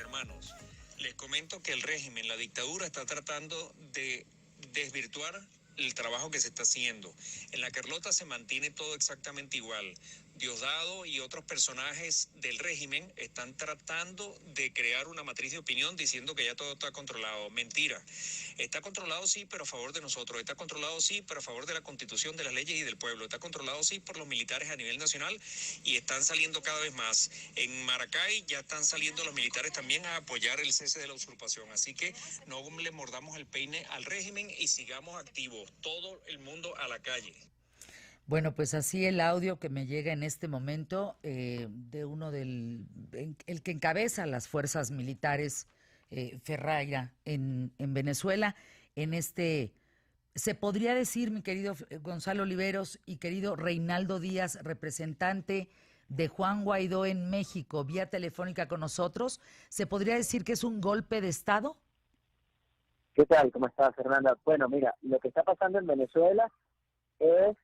Hermanos, les comento que el régimen, la dictadura, está tratando de desvirtuar el trabajo que se está haciendo. En la Carlota se mantiene todo exactamente igual. Diosdado y otros personajes del régimen están tratando de crear una matriz de opinión diciendo que ya todo está controlado. Mentira. Está controlado sí, pero a favor de nosotros. Está controlado sí, pero a favor de la Constitución, de las leyes y del pueblo. Está controlado sí por los militares a nivel nacional y están saliendo cada vez más. En Maracay ya están saliendo los militares también a apoyar el cese de la usurpación. Así que no le mordamos el peine al régimen y sigamos activos. Todo el mundo a la calle. Bueno, pues así el audio que me llega en este momento de el que encabeza las fuerzas militares, Ferreira, en Venezuela, en este, se podría decir, mi querido Gonzalo Oliveros y querido Reinaldo Díaz, representante de Juan Guaidó en México, vía telefónica con nosotros, ¿se podría decir que es un golpe de Estado? ¿Qué tal? ¿Cómo estás, Fernanda? Bueno, mira, lo que está pasando en Venezuela es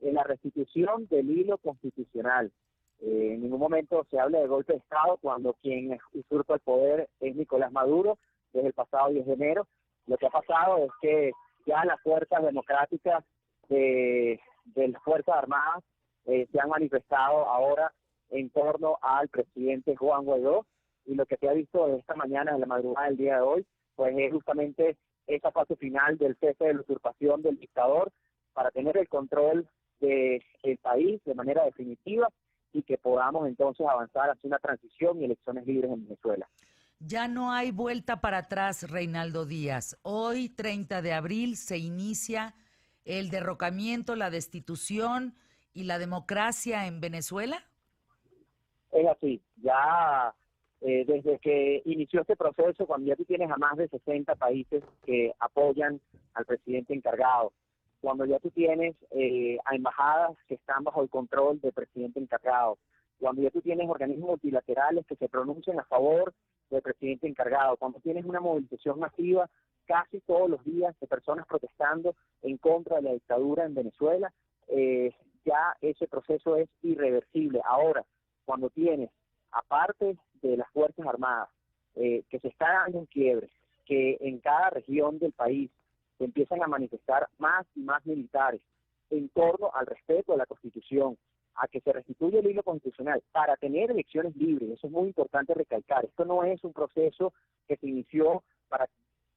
la restitución del hilo constitucional. En ningún momento se habla de golpe de Estado cuando quien usurpa el poder es Nicolás Maduro desde el pasado 10 de enero. Lo que ha pasado es que ya las fuerzas democráticas de las Fuerzas Armadas se han manifestado ahora en torno al presidente Juan Guaidó, y lo que se ha visto esta mañana, en la madrugada del día de hoy, pues es justamente esa fase final del cese de la usurpación del dictador para tener el control del país de manera definitiva y que podamos entonces avanzar hacia una transición y elecciones libres en Venezuela. Ya no hay vuelta para atrás, Reinaldo Díaz. Hoy, 30 de abril, se inicia el derrocamiento, la destitución y la democracia en Venezuela. Es así, ya desde que inició este proceso, cuando ya tú tienes a más de 60 países que apoyan al presidente encargado, cuando ya tú tienes a embajadas que están bajo el control del presidente encargado, cuando ya tú tienes organismos multilaterales que se pronuncian a favor del presidente encargado, cuando tienes una movilización masiva casi todos los días de personas protestando en contra de la dictadura en Venezuela, ya ese proceso es irreversible. Ahora, cuando tienes, aparte de las Fuerzas Armadas, que se está dando un quiebre, que en cada región del país se empiezan a manifestar más y más militares en torno al respeto de la Constitución, a que se restituya el hilo constitucional para tener elecciones libres. Eso es muy importante recalcar. Esto no es un proceso que se inició para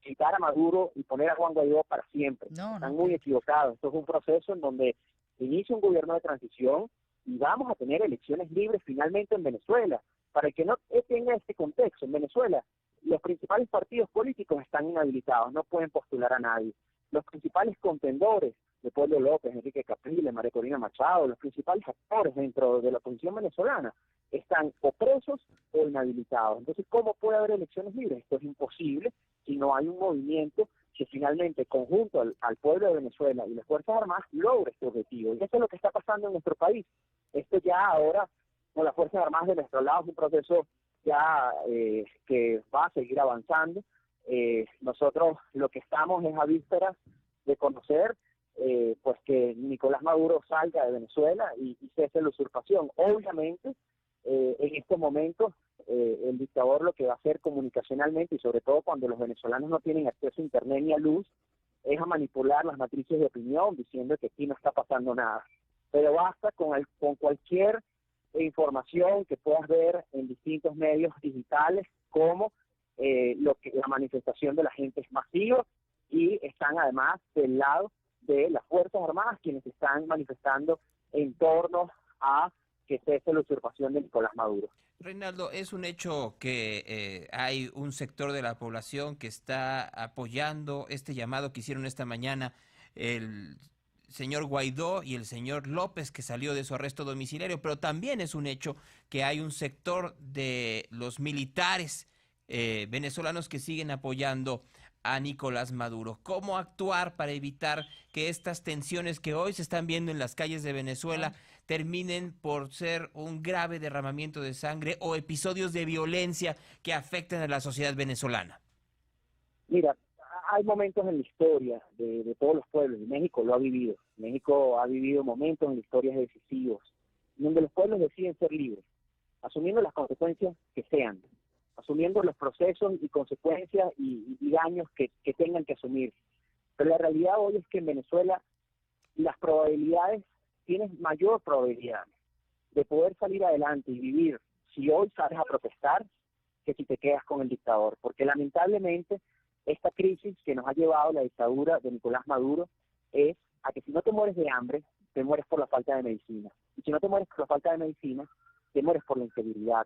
quitar a Maduro y poner a Juan Guaidó para siempre. No, Están no, muy claro. equivocados. Esto es un proceso en donde se inicia un gobierno de transición y vamos a tener elecciones libres finalmente en Venezuela. Para el que no tenga este contexto, en Venezuela los principales partidos políticos están inhabilitados, no pueden postular a nadie. Los principales contendores, Leopoldo López, Enrique Capriles, María Corina Machado, los principales actores dentro de la oposición venezolana, están o presos o inhabilitados. Entonces, ¿cómo puede haber elecciones libres? Esto es imposible si no hay un movimiento que finalmente, conjunto al pueblo de Venezuela y las Fuerzas Armadas, logre este objetivo. Y eso es lo que está pasando en nuestro país. Esto ya ahora, con las Fuerzas Armadas de nuestro lado, es un proceso ya que va a seguir avanzando. Nosotros lo que estamos es a vísperas de conocer pues que Nicolás Maduro salga de Venezuela y cese la usurpación. Obviamente, en estos momentos, el dictador lo que va a hacer comunicacionalmente, y sobre todo cuando los venezolanos no tienen acceso a internet ni a luz, es a manipular las matrices de opinión diciendo que aquí no está pasando nada. Pero basta con cualquier información que puedas ver en distintos medios digitales, como la manifestación de la gente es masiva, y están además del lado de las Fuerzas Armadas quienes están manifestando en torno a que cese la usurpación de Nicolás Maduro. Reinaldo, es un hecho que hay un sector de la población que está apoyando este llamado que hicieron esta mañana el señor Guaidó y el señor López, que salió de su arresto domiciliario, pero también es un hecho que hay un sector de los militares venezolanos que siguen apoyando a Nicolás Maduro. ¿Cómo actuar para evitar que estas tensiones que hoy se están viendo en las calles de Venezuela terminen por ser un grave derramamiento de sangre o episodios de violencia que afecten a la sociedad venezolana? Mira, hay momentos en la historia de todos los pueblos, y México lo ha vivido. México ha vivido momentos en la historia decisivos, donde los pueblos deciden ser libres, asumiendo las consecuencias que sean, asumiendo los procesos y consecuencias y daños que tengan que asumir. Pero la realidad hoy es que en Venezuela las probabilidades, tienes mayor probabilidad de poder salir adelante y vivir si hoy sales a protestar que si te quedas con el dictador. Porque lamentablemente esta crisis que nos ha llevado la dictadura de Nicolás Maduro es a que si no te mueres de hambre, te mueres por la falta de medicina. Y si no te mueres por la falta de medicina, te mueres por la inseguridad.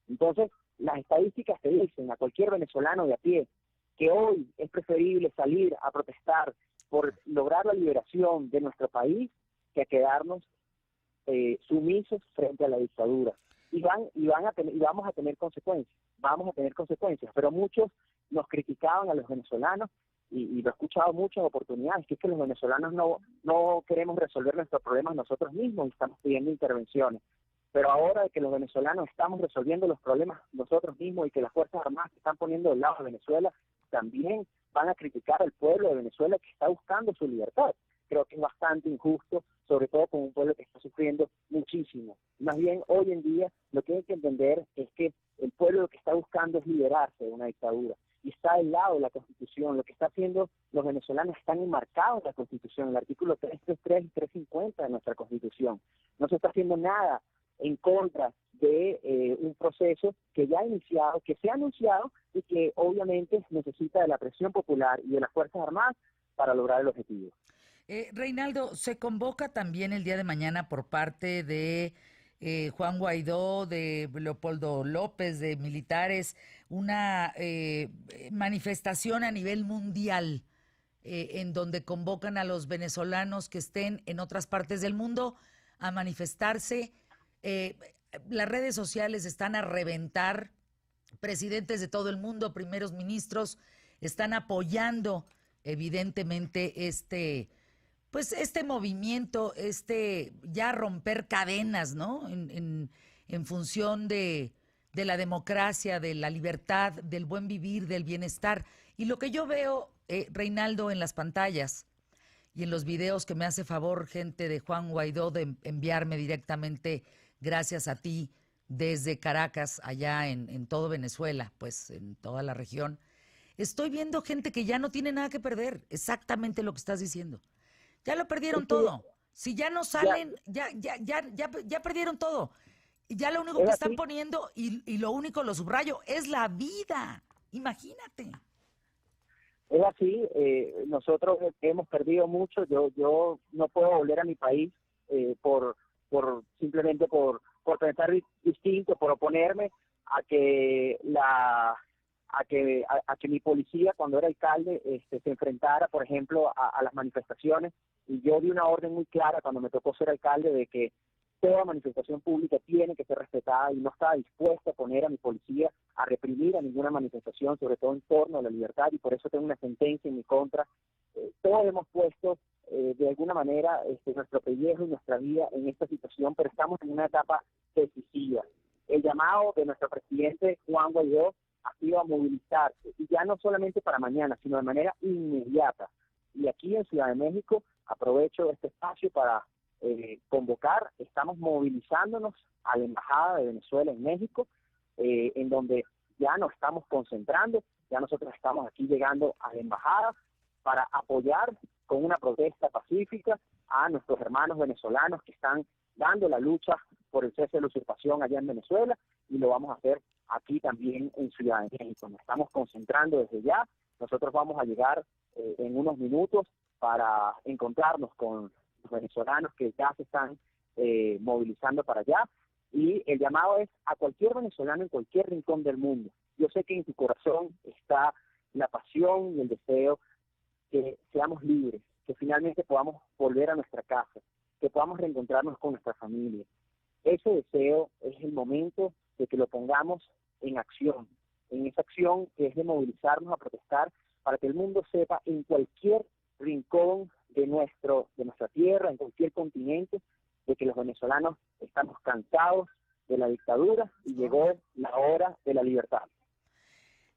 Entonces, las estadísticas te dicen a cualquier venezolano de a pie que hoy es preferible salir a protestar por lograr la liberación de nuestro país que a quedarnos sumisos frente a la dictadura. Y vamos a tener consecuencias, pero muchos nos criticaban a los venezolanos, y lo he escuchado en muchas oportunidades, que es que los venezolanos no queremos resolver nuestros problemas nosotros mismos y estamos pidiendo intervenciones. Pero ahora de que los venezolanos estamos resolviendo los problemas nosotros mismos y que las Fuerzas Armadas se están poniendo del lado de Venezuela, también van a criticar al pueblo de Venezuela que está buscando su libertad. Creo que es bastante injusto, sobre todo con un pueblo que está sufriendo muchísimo. Más bien, hoy en día, lo que hay que entender es que el pueblo lo que está buscando es liberarse de una dictadura y está del lado de la Constitución. Lo que está haciendo los venezolanos están enmarcados en la Constitución, el artículo 333 y 350 de nuestra Constitución. No se está haciendo nada en contra de un proceso que ya ha iniciado, que se ha anunciado y que obviamente necesita de la presión popular y de las Fuerzas Armadas para lograr el objetivo. Reinaldo, se convoca también el día de mañana por parte de Juan Guaidó, de Leopoldo López, de militares, una manifestación a nivel mundial en donde convocan a los venezolanos que estén en otras partes del mundo a manifestarse. Las redes sociales están a reventar, presidentes de todo el mundo, primeros ministros, están apoyando evidentemente este movimiento, ya romper cadenas, ¿no? En función de la democracia, de la libertad, del buen vivir, del bienestar. Y lo que yo veo, Reinaldo, en las pantallas y en los videos que me hace favor gente de Juan Guaidó de enviarme directamente, gracias a ti, desde Caracas, allá en todo Venezuela, pues en toda la región, estoy viendo gente que ya no tiene nada que perder, exactamente lo que estás diciendo. Ya lo perdieron todo. Si ya no salen, ya perdieron todo. Y ya lo único que están poniendo, y lo único, lo subrayo, es la vida. Imagínate. Es así, nosotros hemos perdido mucho. Yo no puedo volver a mi país simplemente por pensar distinto, por oponerme a que mi policía, cuando era alcalde, se enfrentara, por ejemplo, a las manifestaciones. Y yo di una orden muy clara cuando me tocó ser alcalde de que toda manifestación pública tiene que ser respetada, y no estaba dispuesta a poner a mi policía a reprimir a ninguna manifestación, sobre todo en torno a la libertad, y por eso tengo una sentencia en mi contra. Todos hemos puesto de alguna manera nuestro pellejo y nuestra vida en esta situación, pero estamos en una etapa decisiva. El llamado de nuestro presidente Juan Guaidó ha sido a movilizarse, y ya no solamente para mañana, sino de manera inmediata. Y aquí en Ciudad de México aprovecho este espacio para convocar, estamos movilizándonos a la Embajada de Venezuela en México, en donde ya nos estamos concentrando, ya nosotros estamos aquí llegando a la Embajada para apoyar con una protesta pacífica a nuestros hermanos venezolanos que están dando la lucha por el cese de la usurpación allá en Venezuela, y lo vamos a hacer aquí también en Ciudad de México. Nos estamos concentrando desde ya. Nosotros vamos a llegar en unos minutos para encontrarnos con los venezolanos que ya se están movilizando para allá, y el llamado es a cualquier venezolano en cualquier rincón del mundo. Yo sé que en tu corazón está la pasión y el deseo que seamos libres, que finalmente podamos volver a nuestra casa, que podamos reencontrarnos con nuestra familia. Ese deseo es el momento de que lo pongamos en acción, en esa acción que es de movilizarnos a protestar para que el mundo sepa en cualquier rincón de nuestra tierra, en cualquier continente, de que los venezolanos estamos cansados de la dictadura y llegó la hora de la libertad.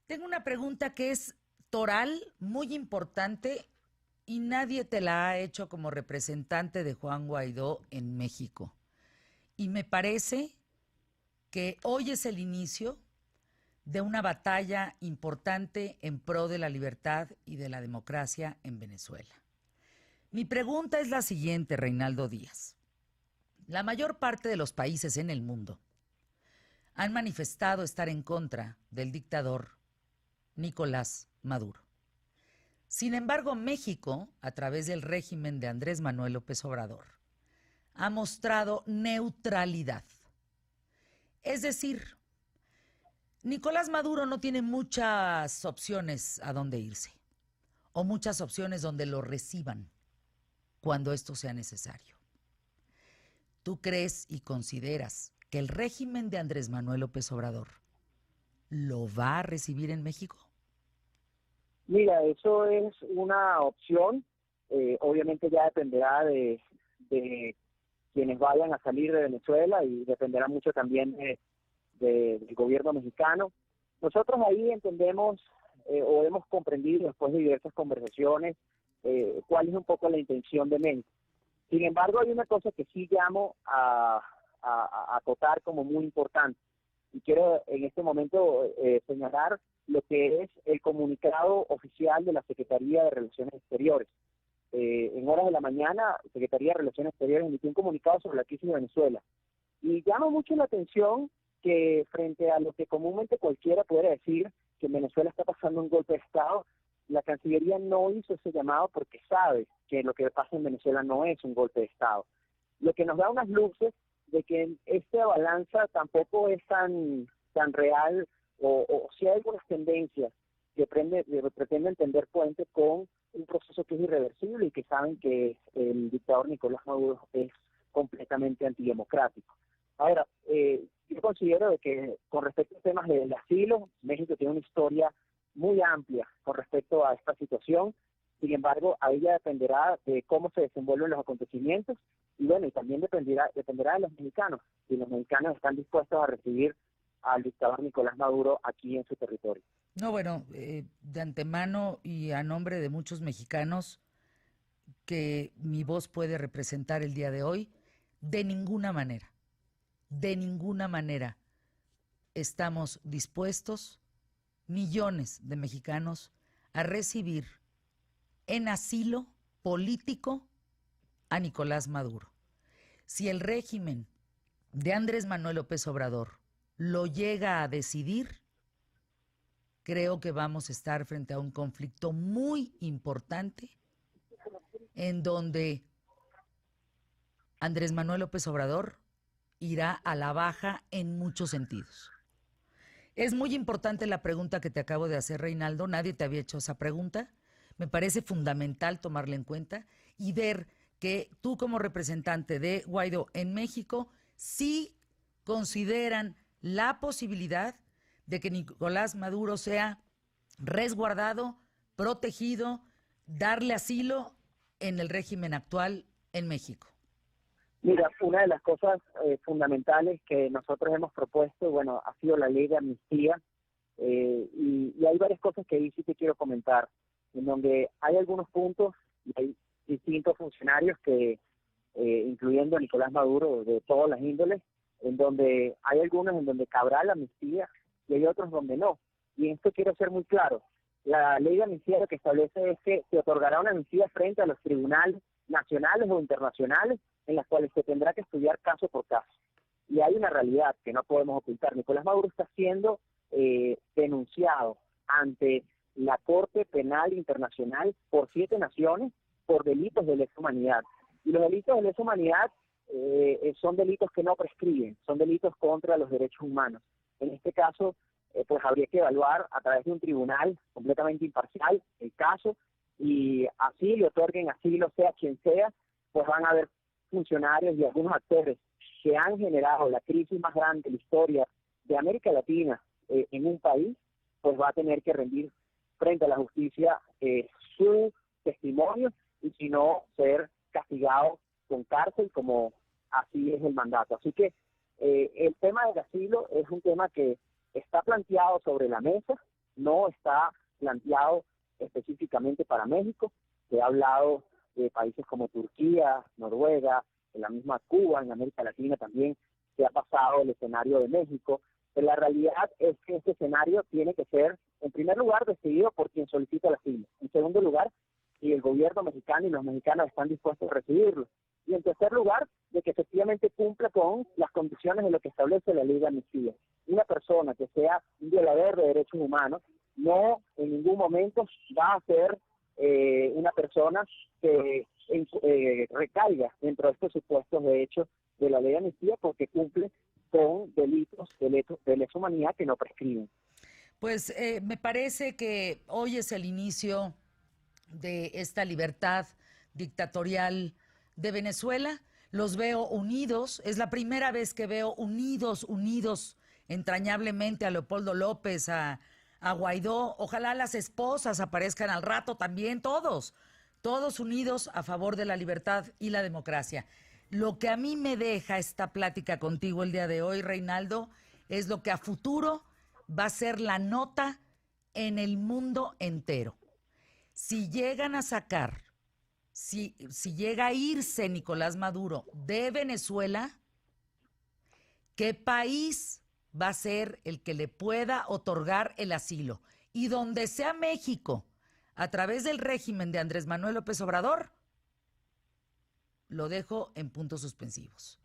Tengo una pregunta que es toral, muy importante, y nadie te la ha hecho como representante de Juan Guaidó en México. Y me parece que hoy es el inicio de una batalla importante en pro de la libertad y de la democracia en Venezuela. Mi pregunta es la siguiente, Reinaldo Díaz. La mayor parte de los países en el mundo han manifestado estar en contra del dictador Nicolás Maduro. Sin embargo, México, a través del régimen de Andrés Manuel López Obrador, ha mostrado neutralidad. Es decir, Nicolás Maduro no tiene muchas opciones a dónde irse, o muchas opciones donde lo reciban cuando esto sea necesario. ¿Tú crees y consideras que el régimen de Andrés Manuel López Obrador lo va a recibir en México? Mira, eso es una opción. Obviamente ya dependerá de quienes vayan a salir de Venezuela y dependerá mucho también del gobierno mexicano. Nosotros ahí entendemos o hemos comprendido después de diversas conversaciones cuál es un poco la intención de México. Sin embargo, hay una cosa que sí llamo a acotar como muy importante y quiero en este momento señalar lo que es el comunicado oficial de la Secretaría de Relaciones Exteriores. En horas de la mañana, la Secretaría de Relaciones Exteriores emitió un comunicado sobre la crisis de Venezuela. Y llama mucho la atención que frente a lo que comúnmente cualquiera pudiera decir, que en Venezuela está pasando un golpe de Estado, la Cancillería no hizo ese llamado porque sabe que lo que pasa en Venezuela no es un golpe de Estado. Lo que nos da unas luces de que esta balanza tampoco es tan real o si hay algunas tendencias que pretenden tender puente con un proceso que es irreversible y que saben que el dictador Nicolás Maduro es completamente antidemocrático. Ahora, yo considero de que con respecto a temas del asilo, México tiene una historia muy amplia con respecto a esta situación. Sin embargo, a ella dependerá de cómo se desenvuelven los acontecimientos y bueno, y también dependerá de los mexicanos, si los mexicanos están dispuestos a recibir al dictador Nicolás Maduro aquí en su territorio. No, bueno, de antemano y a nombre de muchos mexicanos que mi voz puede representar el día de hoy, de ninguna manera estamos dispuestos, millones de mexicanos, a recibir en asilo político a Nicolás Maduro. Si el régimen de Andrés Manuel López Obrador lo llega a decidir, creo que vamos a estar frente a un conflicto muy importante en donde Andrés Manuel López Obrador irá a la baja en muchos sentidos. Es muy importante la pregunta que te acabo de hacer, Reinaldo. Nadie te había hecho esa pregunta. Me parece fundamental tomarla en cuenta y ver que tú como representante de Guaidó en México sí consideran la posibilidad de que Nicolás Maduro sea resguardado, protegido, darle asilo en el régimen actual en México. Mira, una de las cosas fundamentales que nosotros hemos propuesto, bueno, ha sido la ley de amnistía y hay varias cosas que ahí sí te quiero comentar, en donde hay algunos puntos y hay distintos funcionarios que, incluyendo a Nicolás Maduro, de todas las índoles, en donde hay algunos en donde cabrá la amnistía y hay otros donde no. Y en esto quiero ser muy claro. La ley de amnistía lo que establece es que se otorgará una amnistía frente a los tribunales nacionales o internacionales en las cuales se tendrá que estudiar caso por caso. Y hay una realidad que no podemos ocultar. Nicolás Maduro está siendo denunciado ante la Corte Penal Internacional por 7 naciones por delitos de lesa humanidad. Y los delitos de lesa humanidad son delitos que no prescriben, son delitos contra los derechos humanos. En este caso, pues habría que evaluar a través de un tribunal completamente imparcial el caso y así le otorguen asilo, sea quien sea, pues van a haber funcionarios y algunos actores que han generado la crisis más grande de la historia de América Latina en un país, pues va a tener que rendir frente a la justicia su testimonio y si no, ser castigado con cárcel como así es el mandato. Así que el tema del asilo es un tema que está planteado sobre la mesa, no está planteado específicamente para México. Se ha hablado de países como Turquía, Noruega, en la misma Cuba, en América Latina también se ha pasado el escenario de México, La realidad es que este escenario tiene que ser, en primer lugar, decidido por quien solicita el asilo. En segundo lugar, si el gobierno mexicano y los mexicanos están dispuestos a recibirlo. Y en tercer lugar, de que efectivamente cumpla con las condiciones de lo que establece la ley de amnistía. Una persona que sea un violador de derechos humanos no en ningún momento va a ser una persona que recaiga dentro de estos supuestos de hecho de la ley de amnistía porque cumple con delitos de lesa humanidad que no prescriben. Pues me parece que hoy es el inicio de esta libertad dictatorial de Venezuela. Los veo unidos, es la primera vez que veo unidos entrañablemente a Leopoldo López, a Guaidó. Ojalá las esposas aparezcan al rato también, todos unidos a favor de la libertad y la democracia. Lo que a mí me deja esta plática contigo el día de hoy, Reinaldo, es lo que a futuro va a ser la nota en el mundo entero. Si llegan a sacar, si llega a irse Nicolás Maduro de Venezuela, ¿qué país va a ser el que le pueda otorgar el asilo? Y donde sea México, a través del régimen de Andrés Manuel López Obrador, lo dejo en puntos suspensivos.